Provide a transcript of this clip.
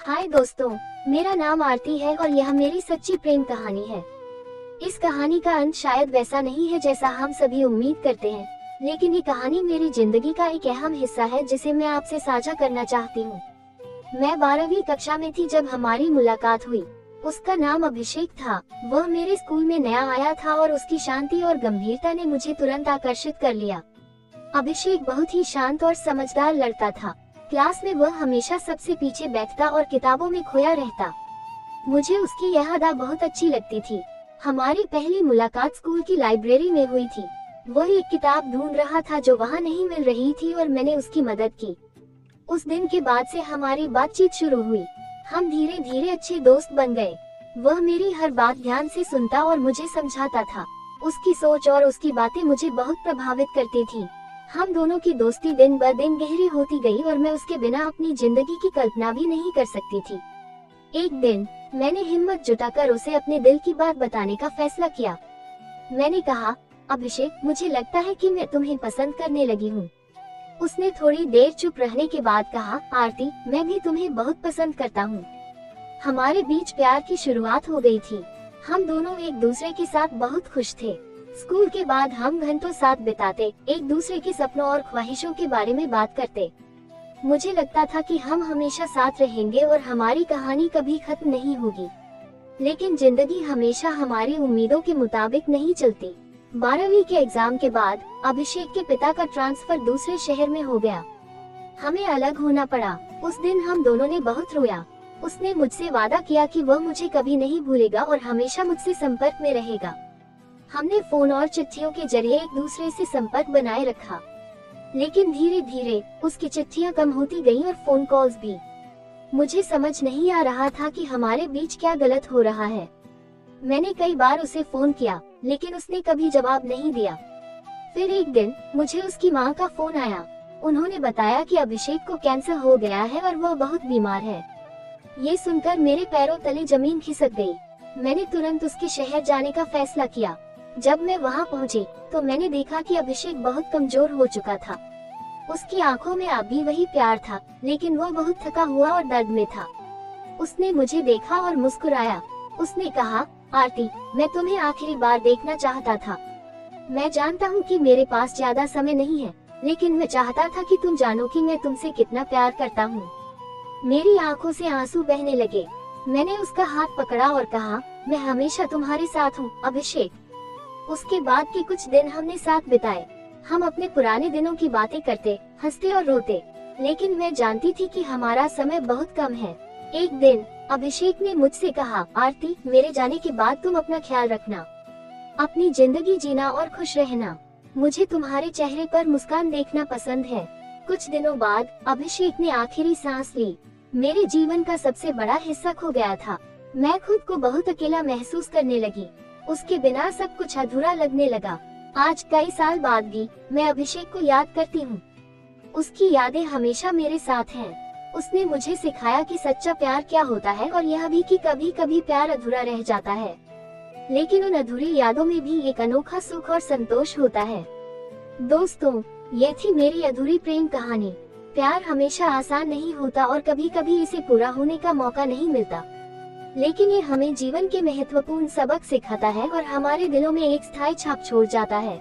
हाय दोस्तों, मेरा नाम आरती है और यह मेरी सच्ची प्रेम कहानी है। इस कहानी का अंत शायद वैसा नहीं है जैसा हम सभी उम्मीद करते हैं, लेकिन ये कहानी मेरी जिंदगी का एक अहम हिस्सा है जिसे मैं आपसे साझा करना चाहती हूँ। मैं 12वीं कक्षा में थी जब हमारी मुलाकात हुई। उसका नाम अभिषेक था। वह मेरे स्कूल में नया आया था और उसकी शांति और गंभीरता ने मुझे तुरंत आकर्षित कर लिया। अभिषेक बहुत ही शांत और समझदार लड़का था। क्लास में वह हमेशा सबसे पीछे बैठता और किताबों में खोया रहता। मुझे उसकी यह अदा बहुत अच्छी लगती थी। हमारी पहली मुलाकात स्कूल की लाइब्रेरी में हुई थी। वह एक किताब ढूंढ रहा था जो वहां नहीं मिल रही थी और मैंने उसकी मदद की। उस दिन के बाद से हमारी बातचीत शुरू हुई। हम धीरे धीरे अच्छे दोस्त बन गए। वह मेरी हर बात ध्यान से सुनता और मुझे समझाता था। उसकी सोच और उसकी बातें मुझे बहुत प्रभावित करती थी। हम दोनों की दोस्ती दिन ब दिन गहरी होती गई और मैं उसके बिना अपनी जिंदगी की कल्पना भी नहीं कर सकती थी। एक दिन मैंने हिम्मत जुटाकर उसे अपने दिल की बात बताने का फैसला किया। मैंने कहा, अभिषेक, मुझे लगता है कि मैं तुम्हें पसंद करने लगी हूँ। उसने थोड़ी देर चुप रहने के बाद कहा, आरती, मैं भी तुम्हें बहुत पसंद करता हूँ। हमारे बीच प्यार की शुरुआत हो गई थी। हम दोनों एक दूसरे के साथ बहुत खुश थे। स्कूल के बाद हम घंटों साथ बिताते, एक दूसरे के सपनों और ख्वाहिशों के बारे में बात करते। मुझे लगता था कि हम हमेशा साथ रहेंगे और हमारी कहानी कभी खत्म नहीं होगी। लेकिन जिंदगी हमेशा हमारी उम्मीदों के मुताबिक नहीं चलती। 12वीं के एग्जाम के बाद अभिषेक के पिता का ट्रांसफर दूसरे शहर में हो गया। हमें अलग होना पड़ा। उस दिन हम दोनों ने बहुत रोया। उसने मुझसे वादा किया कि वह मुझे कभी नहीं भूलेगा और हमेशा मुझसे संपर्क में रहेगा। हमने फोन और चिट्ठियों के जरिए एक दूसरे से संपर्क बनाए रखा, लेकिन धीरे धीरे उसकी चिट्ठियां कम होती गईं और फोन कॉल्स भी। मुझे समझ नहीं आ रहा था कि हमारे बीच क्या गलत हो रहा है। मैंने कई बार उसे फोन किया, लेकिन उसने कभी जवाब नहीं दिया। फिर एक दिन मुझे उसकी माँ का फोन आया। उन्होंने बताया कि अभिषेक को कैंसर हो गया है और वह बहुत बीमार है। ये सुनकर मेरे पैरों तले जमीन खिसक गई। मैंने तुरंत उसके शहर जाने का फैसला किया। जब मैं वहां पहुंची, तो मैंने देखा कि अभिषेक बहुत कमजोर हो चुका था। उसकी आंखों में अब भी वही प्यार था, लेकिन वो बहुत थका हुआ और दर्द में था। उसने मुझे देखा और मुस्कुराया। उसने कहा, आरती, मैं तुम्हें आखिरी बार देखना चाहता था। मैं जानता हूँ कि मेरे पास ज्यादा समय नहीं है, लेकिन मैं चाहता था कि तुम जानो कि मैं तुमसे कितना प्यार करता हूँ। मेरी आंखों से आंसू बहने लगे। मैंने उसका हाथ पकड़ा और कहा, मैं हमेशा तुम्हारे साथ हूँ, अभिषेक। उसके बाद के कुछ दिन हमने साथ बिताए। हम अपने पुराने दिनों की बातें करते, हंसते और रोते, लेकिन मैं जानती थी कि हमारा समय बहुत कम है। एक दिन अभिषेक ने मुझसे कहा, आरती, मेरे जाने के बाद तुम अपना ख्याल रखना, अपनी जिंदगी जीना और खुश रहना। मुझे तुम्हारे चेहरे पर मुस्कान देखना पसंद है। कुछ दिनों बाद अभिषेक ने आखिरी सांस ली। मेरे जीवन का सबसे बड़ा हिस्सा खो गया था। मैं खुद को बहुत अकेला महसूस करने लगी। उसके बिना सब कुछ अधूरा लगने लगा। आज कई साल बाद भी मैं अभिषेक को याद करती हूँ। उसकी यादें हमेशा मेरे साथ हैं। उसने मुझे सिखाया कि सच्चा प्यार क्या होता है और यह भी कि कभी कभी प्यार अधूरा रह जाता है, लेकिन उन अधूरी यादों में भी एक अनोखा सुख और संतोष होता है। दोस्तों, ये थी मेरी अधूरी प्रेम कहानी। प्यार हमेशा आसान नहीं होता और कभी कभी इसे पूरा होने का मौका नहीं मिलता, लेकिन ये हमें जीवन के महत्वपूर्ण सबक सिखाता है और हमारे दिलों में एक स्थायी छाप छोड़ जाता है।